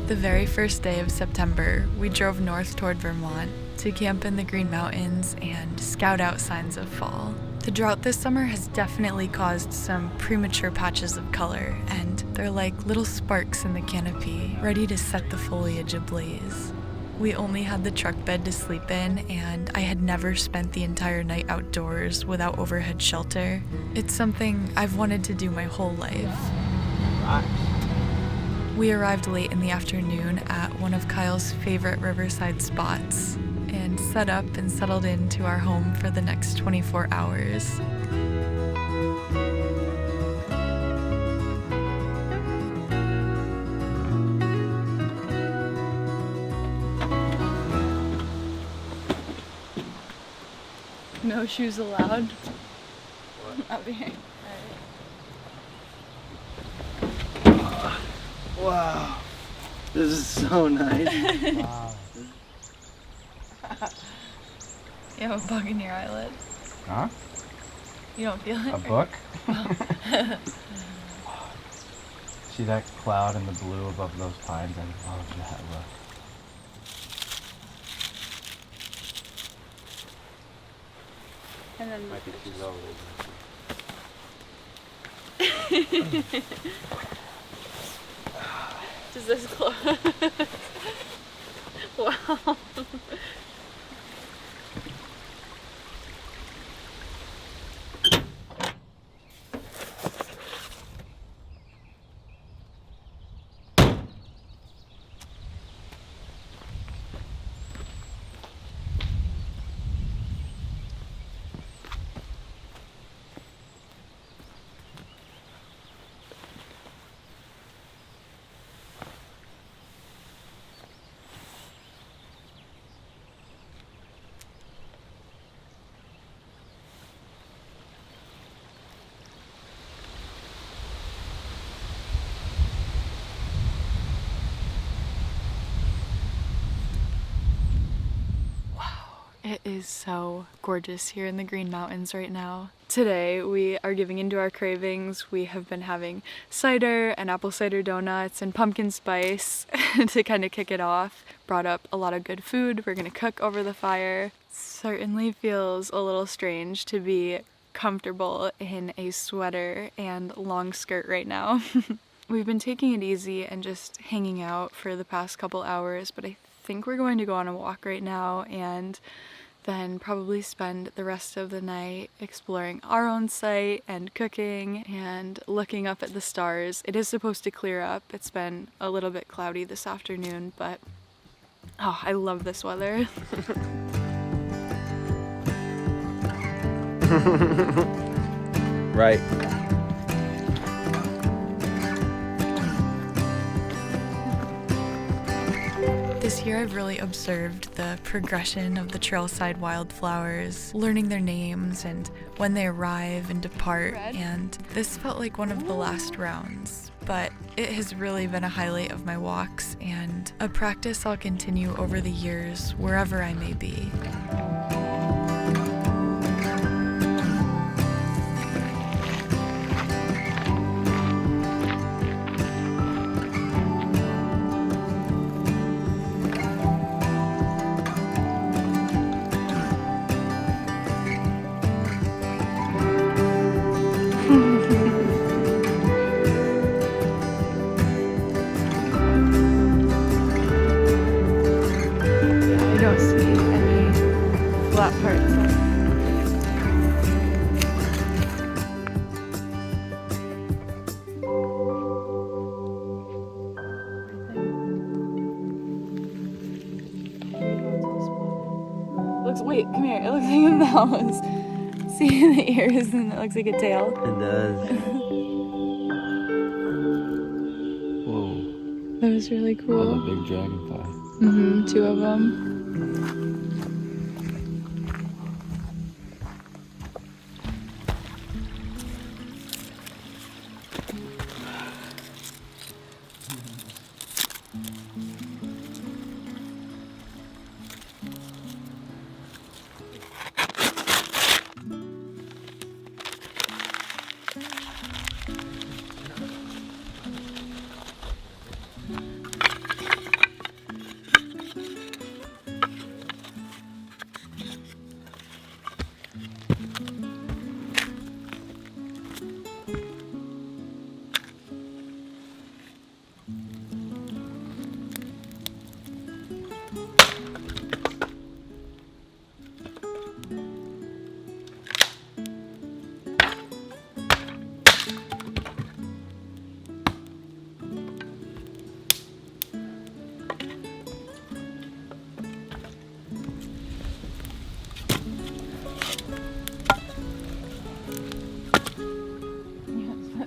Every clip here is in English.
The very first day of September, we drove north toward Vermont to camp in the Green Mountains and scout out signs of fall. The drought this summer has definitely caused some premature patches of color, and they're like little sparks in the canopy, ready to set the foliage ablaze. We only had the truck bed to sleep in, and I had never spent the entire night outdoors without overhead shelter. It's something I've wanted to do my whole life. We arrived late in the afternoon at one of Kyle's favorite riverside spots and set up and settled into our home for the next 24 hours. No shoes allowed. What? Up here. Wow, this is so nice. Wow. You have a bug in your eyelid. Huh? You don't feel it? A book? See that cloud in the blue above those pines? I love that look. And then Might be too low. Does this close? Wow. It is so gorgeous here in the Green Mountains right now. Today we are giving into our cravings. We have been having cider and apple cider donuts and pumpkin spice to kind of kick it off. Brought up a lot of good food. We're gonna cook over the fire. Certainly feels a little strange to be comfortable in a sweater and long skirt right now. We've been taking it easy and just hanging out for the past couple hours, but I think we're going to go on a walk right now and then probably spend the rest of the night exploring our own site and cooking and looking up at the stars. It is supposed to clear up. It's been a little bit cloudy this afternoon, but oh, I love this weather. Right. This year I've really observed the progression of the trailside wildflowers, learning their names and when they arrive and depart, and this felt like one of the last rounds. But it has really been a highlight of my walks and a practice I'll continue over the years wherever I may be. Wait, come here. It looks like a mouse. See the ears and it looks like a tail? It does. Whoa. That was really cool. That was a big dragonfly. Mm-hmm, 2 of them.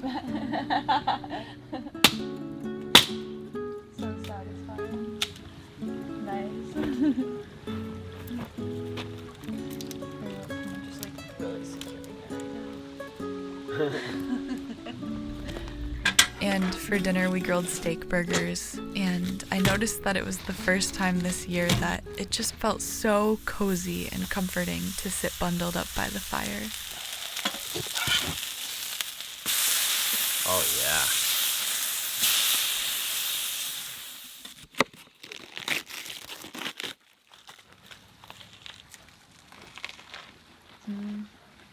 So satisfying. Nice. I'm just like really securing it right now. And for dinner we grilled steak burgers, and I noticed that it was the first time this year that it just felt so cozy and comforting to sit bundled up by the fire. Oh yeah.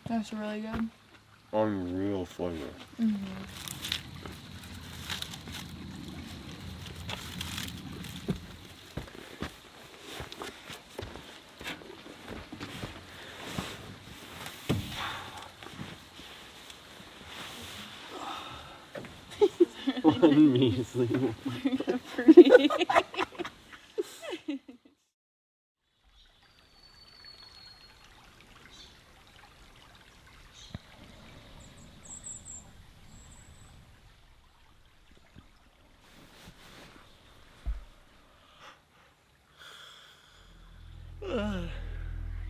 That's really good. Unreal flavor. One measly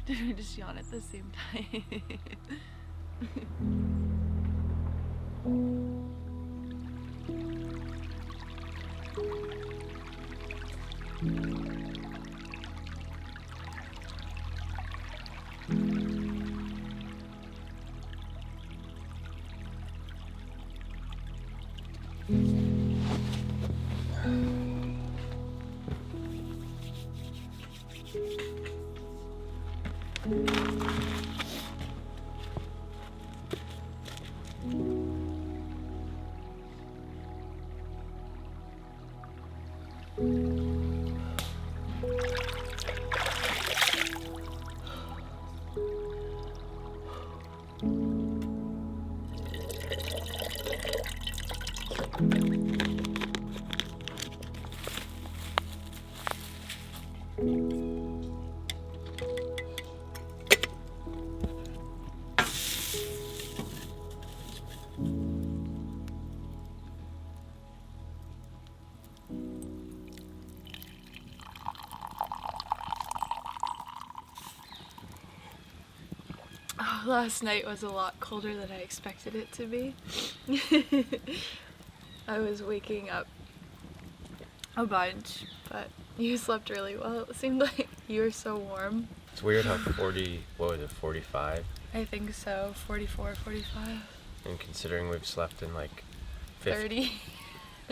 Did we just yawn at the same time? Last night was a lot colder than I expected it to be. I was waking up a bunch, but you slept really well. It seemed like you were so warm. It's weird how 40, what was it, 45? I think so, 44, 45. And considering we've slept in like 50. 30.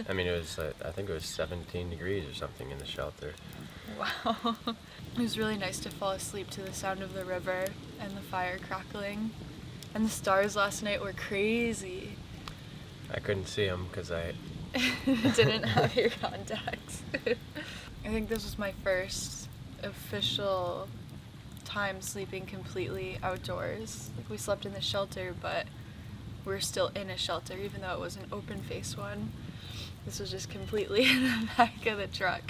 I mean, it was, I think it was 17 degrees or something in the shelter. Wow. It was really nice to fall asleep to the sound of the river and the fire crackling. And the stars last night were crazy. I couldn't see them because I Didn't have your contacts. I think this was my first official time sleeping completely outdoors. Like, we slept in the shelter, but we're still in a shelter even though it was an open face one. This was just completely in the back of the truck.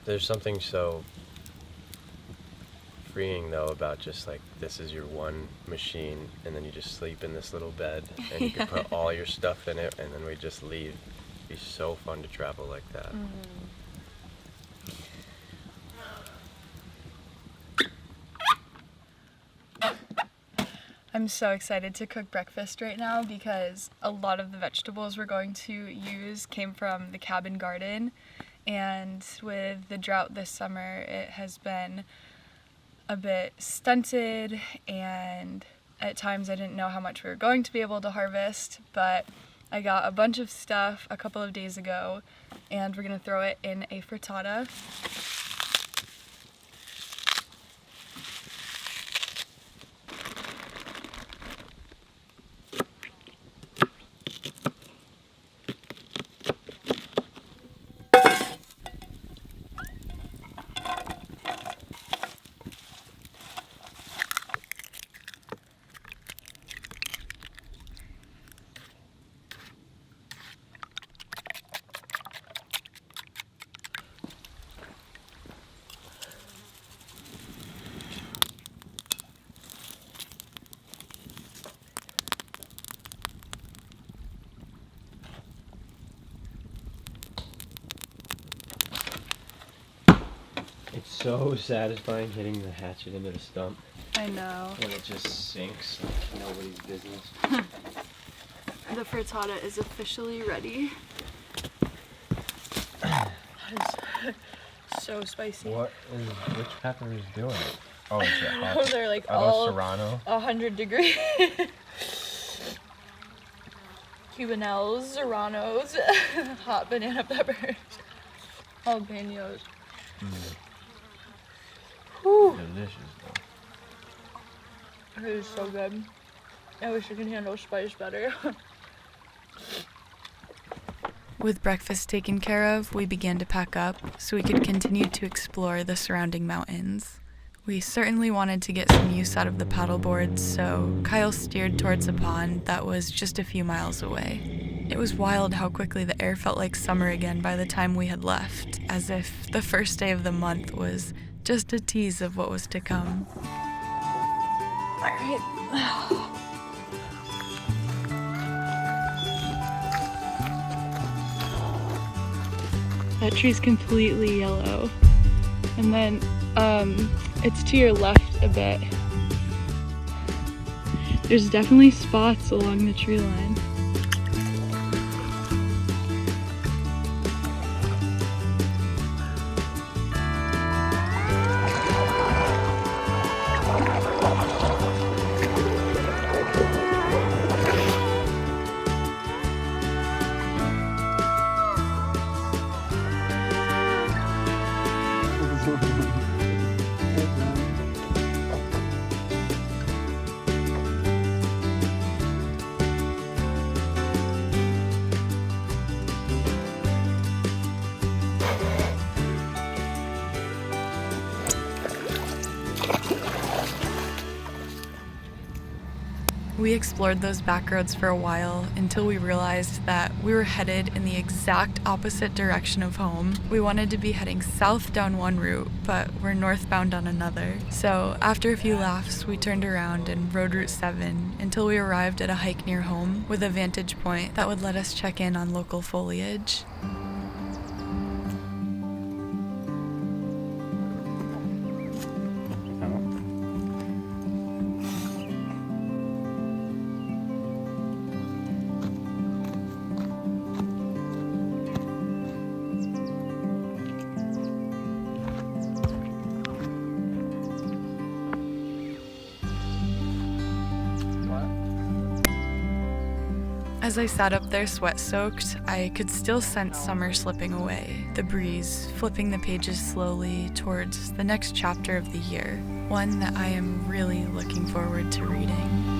There's something so freeing though about just like, this is your one machine and then you just sleep in this little bed and you can put all your stuff in it and then we just leave. It'd be so fun to travel like that. I'm so excited to cook breakfast right now because a lot of the vegetables we're going to use came from the cabin garden, and with the drought this summer it has been a bit stunted, and at times I didn't know how much we were going to be able to harvest, but I got a bunch of stuff a couple of days ago and we're gonna throw it in a frittata. so satisfying hitting the hatchet into the stump I know. when it just sinks like nobody's business. The frittata is officially ready. That is so spicy. Which pepper is doing it? Oh, it's a hot. Oh, they're like Are all those Serrano? 100 degree. Cubanelles, serranos, hot banana peppers, jalapenos. Whew. Delicious though. It is so good. I wish I could handle spice better. With breakfast taken care of, we began to pack up so we could continue to explore the surrounding mountains. We certainly wanted to get some use out of the paddleboards, so Kyle steered towards a pond that was just a few miles away. It was wild how quickly the air felt like summer again by the time we had left, as if the first day of the month was just a tease of what was to come. Alright. That tree's completely yellow. And then it's to your left a bit. There's definitely spots along the tree line. We explored those back roads for a while until we realized that we were headed in the exact opposite direction of home. We wanted to be heading south down one route, but we're northbound on another. So after a few laughs, we turned around and rode Route 7 until we arrived at a hike near home with a vantage point that would let us check in on local foliage. As I sat up there sweat-soaked, I could still sense summer slipping away, the breeze flipping the pages slowly towards the next chapter of the year, one that I am really looking forward to reading.